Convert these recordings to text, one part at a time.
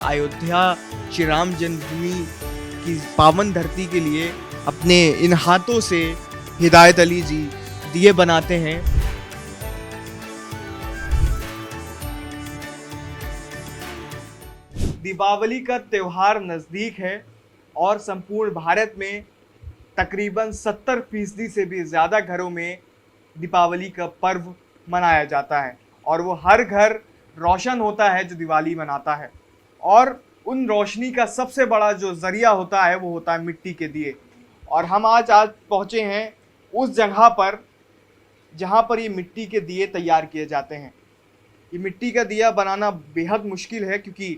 अयोध्या श्री राम जन्मभूमि की पावन धरती के लिए अपने इन हाथों से हिदायत अली जी दिए बनाते हैं। दीपावली का त्यौहार नज़दीक है और संपूर्ण भारत में तकरीबन 70% से भी ज़्यादा घरों में दीपावली का पर्व मनाया जाता है और वो हर घर रोशन होता है जो दिवाली मनाता है। और उन रोशनी का सबसे बड़ा जो ज़रिया होता है वो होता है मिट्टी के दिए। और हम आज पहुँचे हैं उस जगह पर जहाँ पर ये मिट्टी के दिए तैयार किए जाते हैं। ये मिट्टी का दिया बनाना बेहद मुश्किल है क्योंकि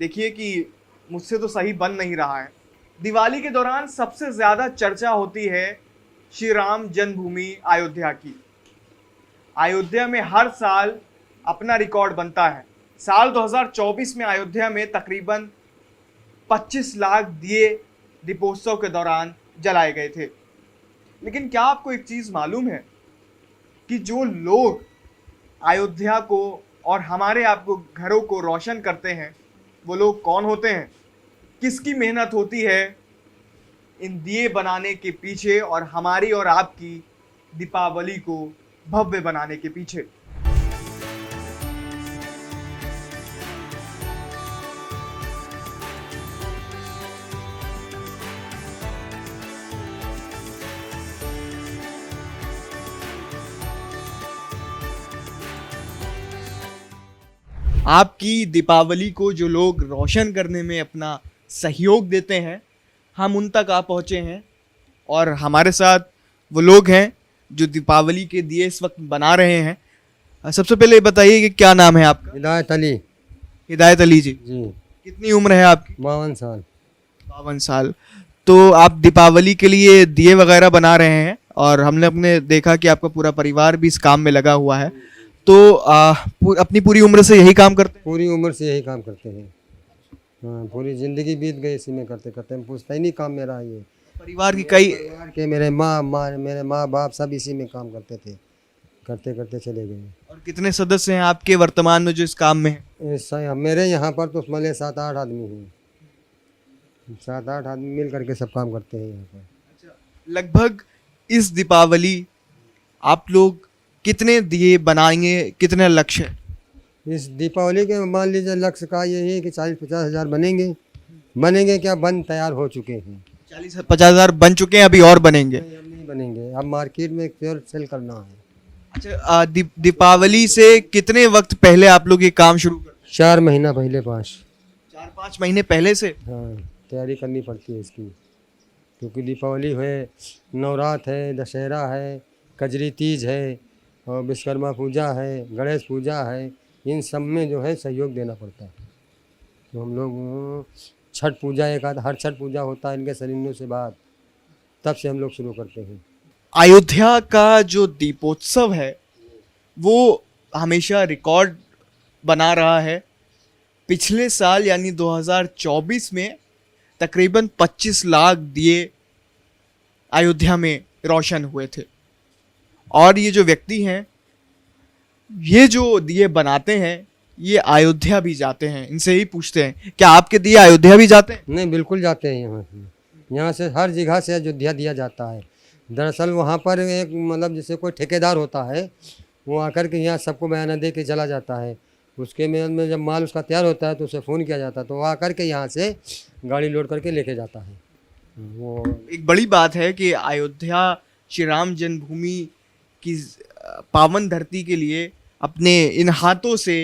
देखिए कि मुझसे तो सही बन नहीं रहा है। दिवाली के दौरान सबसे ज़्यादा चर्चा होती है श्री राम जन्मभूमि अयोध्या की। अयोध्या में हर साल अपना रिकॉर्ड बनता है। साल 2024 में अयोध्या में तकरीबन 25 लाख दिए दीपोत्सव के दौरान जलाए गए थे। लेकिन क्या आपको एक चीज़ मालूम है कि जो लोग अयोध्या को और हमारे आपको घरों को रोशन करते हैं वो लोग कौन होते हैं? किसकी मेहनत होती है इन दिए बनाने के पीछे और हमारी और आपकी दीपावली को भव्य बनाने के पीछे? आपकी दीपावली को जो लोग रोशन करने में अपना सहयोग देते हैं, हम उन तक आ पहुँचे हैं और हमारे साथ वो लोग हैं जो दीपावली के दिए इस वक्त बना रहे हैं। सबसे पहले ये बताइए कि क्या नाम है आपका? हिदायत अली हिदायत अली जी। जी। कितनी उम्र है आपकी? 52 साल। 52 साल। तो आप दीपावली के लिए दिए वगैरह बना रहे हैं और हमने अपने देखा कि आपका पूरा परिवार भी इस काम में लगा हुआ है। तो अपनी पूरी उम्र से यही काम करते हैं? पूरी उम्र से यही काम करते हैं। हाँ, पूरी ज़िंदगी बीत गई इसी में करते करते। हम पूछता ही नहीं काम मेरा ये। परिवार की कई के मेरे माँ बाप सब इसी में काम करते थे, करते करते चले गए। और कितने सदस्य हैं आपके वर्तमान में जो इस काम में हैं? ऐसा मेरे यहाँ पर तो मतलब 7-8 आदमी हैं। 7-8 आदमी मिल करके सब काम करते हैं यहाँ पर। लगभग इस दीपावली आप लोग कितने दिए बनाएंगे? कितने लक्ष्य है? इस दीपावली के मान लीजिए लक्ष्य का यही है कि 40-50 हज़ार बनेंगे क्या बन तैयार हो चुके हैं। 40-50 हज़ार बन चुके हैं, अभी और बनेंगे? अब नहीं बनेंगे, अब मार्केट में प्योर सेल करना है। अच्छा, दीपावली से कितने वक्त पहले आप लोग ये काम शुरू करते हैं? 4 महीना पहले 4-5 महीने पहले से? हाँ, तैयारी करनी पड़ती है इसकी, क्योंकि दीपावली है, नवरात है, दशहरा है, कजरी तीज है और विश्वकर्मा पूजा है, गणेश पूजा है। इन सब में जो है सहयोग देना पड़ता है। तो हम लोग छठ पूजा एक आध हर छठ पूजा होता है इनके शरीरों से बाद, तब से हम लोग शुरू करते हैं। अयोध्या का जो दीपोत्सव है वो हमेशा रिकॉर्ड बना रहा है। पिछले साल यानी 2024 में तकरीबन 25 लाख दिए अयोध्या में रोशन हुए थे। और ये जो व्यक्ति हैं, ये जो दिए बनाते हैं, ये अयोध्या भी जाते हैं। इनसे ही पूछते हैं, क्या आपके दिए अयोध्या भी जाते हैं? नहीं, बिल्कुल जाते हैं। यहाँ से हर जगह से अयोध्या दिया जाता है। दरअसल वहाँ पर एक मतलब जैसे कोई ठेकेदार होता है, वो आकर के यहाँ सबको बयाना दे के चला जाता है। उसके में जब माल उसका तैयार होता है तो उसे फ़ोन किया जाता है, तो वो आकर के यहाँ से गाड़ी लोड करके लेके जाता है। वो एक बड़ी बात है कि अयोध्या श्री राम जन्मभूमि की पावन धरती के लिए अपने इन हाथों से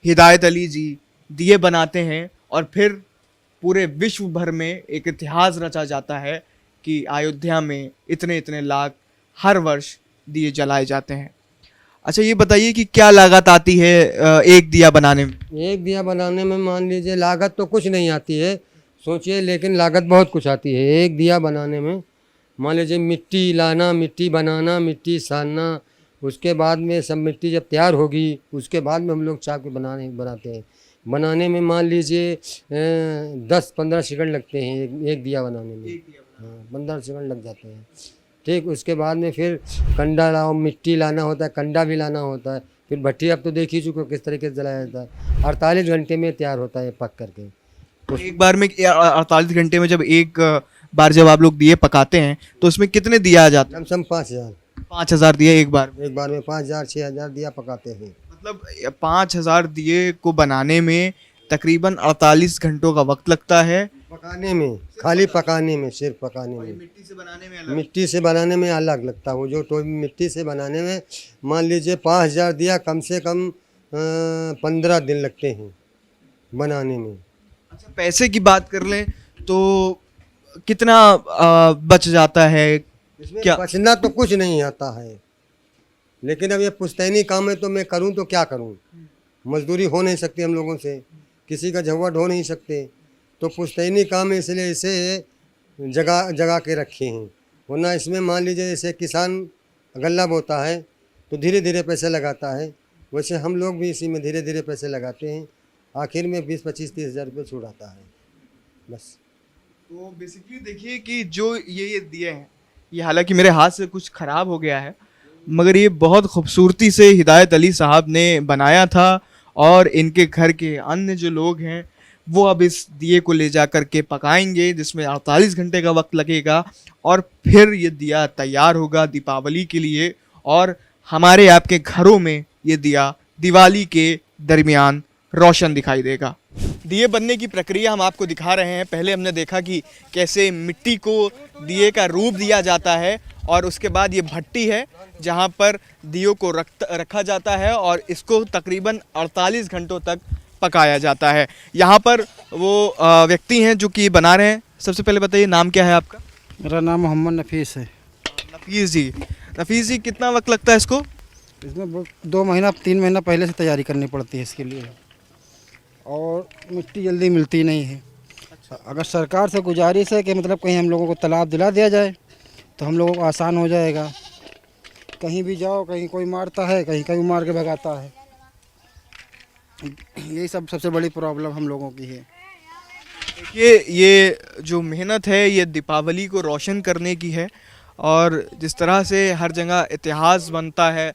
हिदायत अली जी दिए बनाते हैं और फिर पूरे विश्व भर में एक इतिहास रचा जाता है कि अयोध्या में इतने इतने लाख हर वर्ष दिए जलाए जाते हैं। अच्छा, ये बताइए कि क्या लागत आती है एक दिया बनाने में? एक दिया बनाने में मान लीजिए लागत तो कुछ नहीं आती है, सोचिए, लेकिन लागत बहुत कुछ आती है। एक दिया बनाने में मान लीजिए मिट्टी लाना, मिट्टी बनाना, मिट्टी सानना, उसके बाद में सब मिट्टी जब तैयार होगी उसके बाद में हम लोग चाक बनाते हैं। बनाने में मान लीजिए 10-15 सेकंड लगते हैं एक दिया बनाने में। हाँ, 15 सेकंड लग जाते हैं। ठीक, उसके बाद में फिर कंडा लाओ, मिट्टी लाना होता है, कंडा भी लाना होता है, फिर भट्टी अब तो देख ही चुके हो किस तरीके से जलाया जाता है। 48 घंटे में तैयार होता है पक करके। एक बार में 48 घंटे में जब एक बार जब आप लोग दिए पकाते हैं तो उसमें कितने दिया आ जाता है? लमसम 5,000, 5,000 दिए एक बार में। एक बार में 5,000 6,000 दिया पकाते हैं। मतलब 5,000 दिए को बनाने में तकरीबन 48 घंटों का वक्त लगता है। पकाने में, खाली पकाने में, सिर्फ पकाने में। मिट्टी से बनाने में अलग। मिट्टी से बनाने में अलग लगता है। वो जो तो मिट्टी से बनाने में मान लीजिए 5,000 दिया, कम से कम 15 दिन लगते हैं बनाने में। अच्छा, पैसे की बात कर लें तो कितना बच जाता है? इसमें क्या बचना तो कुछ नहीं आता है, लेकिन अब ये पुश्तैनी काम है तो मैं करूं तो क्या करूं। मजदूरी हो नहीं सकती हम लोगों से, किसी का झवट हो नहीं सकते, तो पुश्तैनी काम है, इसलिए इसे जगा जगा के रखे हैं। वरना इसमें मान लीजिए जैसे किसान गल्ला बोता है तो धीरे धीरे पैसे लगाता है, वैसे हम लोग भी इसी में धीरे धीरे पैसे लगाते हैं। आखिर में 20, 25, 30 हज़ार रुपये छूट आता है बस। तो बेसिकली देखिए कि जो ये दिए हैं, ये हालांकि मेरे हाथ से कुछ ख़राब हो गया है, मगर ये बहुत खूबसूरती से हिदायत अली साहब ने बनाया था और इनके घर के अन्य जो लोग हैं वो अब इस दिए को ले जा कर के पकाएंगे, जिसमें 48 घंटे का वक्त लगेगा और फिर ये दिया तैयार होगा दीपावली के लिए। और हमारे आपके घरों में ये दिया दिवाली के दरमियान रोशन दिखाई देगा। दिए बनने की प्रक्रिया हम आपको दिखा रहे हैं। पहले हमने देखा कि कैसे मिट्टी को दिए का रूप दिया जाता है और उसके बाद ये भट्टी है जहाँ पर दियों को रखा जाता है और इसको तकरीबन 48 घंटों तक पकाया जाता है। यहाँ पर वो व्यक्ति हैं जो कि बना रहे हैं। सबसे पहले बताइए, नाम क्या है आपका? मेरा नाम मोहम्मद नफीस है। नफीस जी, नफीस जी कितना वक्त लगता है इसको? इसमें 2 महीना 3 महीना पहले से तैयारी करनी पड़ती है इसके लिए, और मिट्टी जल्दी मिलती नहीं है। अगर सरकार से गुजारिश है कि मतलब कहीं हम लोगों को तालाब दिला दिया जाए तो हम लोगों को आसान हो जाएगा। कहीं भी जाओ, कहीं कोई मारता है, कहीं कहीं मार के भगाता है। यही सबसे बड़ी प्रॉब्लम हम लोगों की है। देखिए, ये जो मेहनत है ये दीपावली को रोशन करने की है और जिस तरह से हर जगह इतिहास बनता है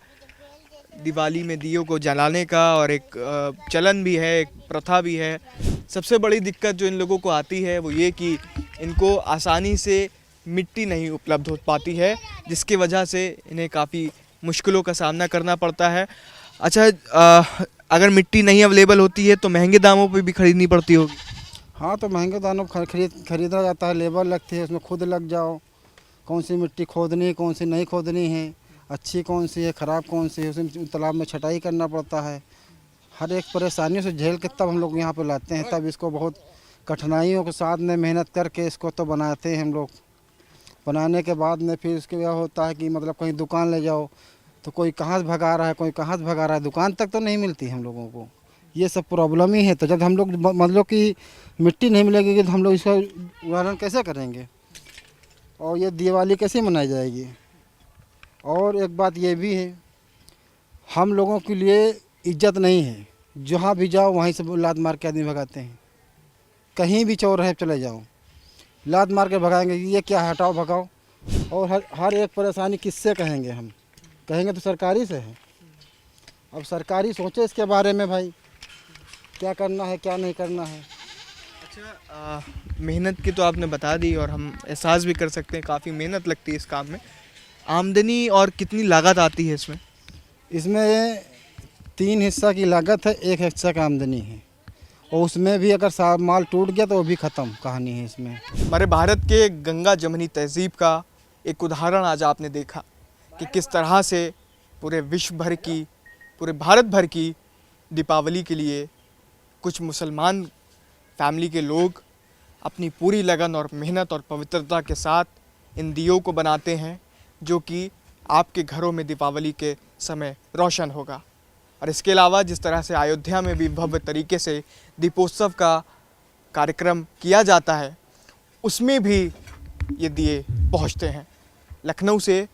दिवाली में दियों को जलाने का, और एक चलन भी है, एक प्रथा भी है। सबसे बड़ी दिक्कत जो इन लोगों को आती है वो ये कि इनको आसानी से मिट्टी नहीं उपलब्ध हो पाती है, जिसकी वजह से इन्हें काफ़ी मुश्किलों का सामना करना पड़ता है। अच्छा, अगर मिट्टी नहीं अवेलेबल होती है तो महंगे दामों पे भी खरीदनी पड़ती होगी? हाँ, तो महंगे दानों खरीदा जाता है, लेबर लगती है, उसमें खुद लग जाओ, कौन सी मिट्टी खोदनी है, कौन सी नहीं खोदनी है, अच्छी कौन सी है, ख़राब कौन सी है, उसमें तालाब में छटाई करना पड़ता है। हर एक परेशानियों से झेल के तब हम लोग यहाँ पे लाते हैं, तब इसको बहुत कठिनाइयों के साथ में मेहनत करके इसको तो बनाते हैं हम लोग। बनाने के बाद में फिर इसके यह होता है कि मतलब कहीं दुकान ले जाओ तो कोई कहाँ से भगा रहा है, कोई कहाँ से भगा रहा है, दुकान तक तो नहीं मिलती हम लोगों को। ये सब प्रॉब्लम ही है। तो जब हम लोग मतलब कि मिट्टी नहीं मिलेगी तो हम लोग इसका निवारण कैसे करेंगे और ये दिवाली कैसे मनाई जाएगी। और एक बात ये भी है, हम लोगों के लिए इज्जत नहीं है। जहाँ भी जाओ वहीं से लात मार के आदमी भगाते हैं। कहीं भी चोर है चले जाओ, लात मार के भगाएंगे, ये क्या हटाओ भगाओ। और हर एक परेशानी किससे कहेंगे, हम कहेंगे तो सरकारी से है। अब सरकारी सोचे इसके बारे में भाई, क्या करना है क्या नहीं करना है। अच्छा, मेहनत की तो आपने बता दी और हम एहसास भी कर सकते हैं काफ़ी मेहनत लगती है इस काम में। आमदनी और कितनी लागत आती है इसमें? इसमें 3 हिस्सा की लागत है, 1 हिस्सा का आमदनी है, और उसमें भी अगर माल टूट गया तो वो भी ख़त्म कहानी है इसमें। हमारे भारत के गंगा जमनी तहजीब का एक उदाहरण आज आपने देखा कि किस तरह से पूरे विश्व भर की, पूरे भारत भर की दीपावली के लिए कुछ मुसलमान फैमिली के लोग अपनी पूरी लगन और मेहनत और पवित्रता के साथ इन दियों को बनाते हैं, जो कि आपके घरों में दीपावली के समय रोशन होगा। और इसके अलावा जिस तरह से अयोध्या में भी भव्य तरीके से दीपोत्सव का कार्यक्रम किया जाता है, उसमें भी ये दिए पहुंचते हैं। लखनऊ से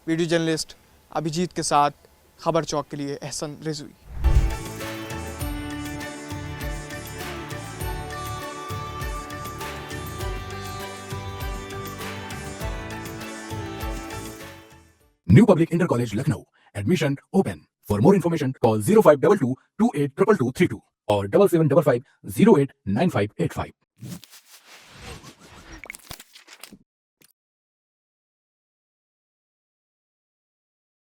वीडियो जर्नलिस्ट अभिजीत के साथ खबर चौक के लिए Ehsan Rizvi. New Public Inter College Lucknow. Admission open. For more information, call 0522 282232 or 7755 089585.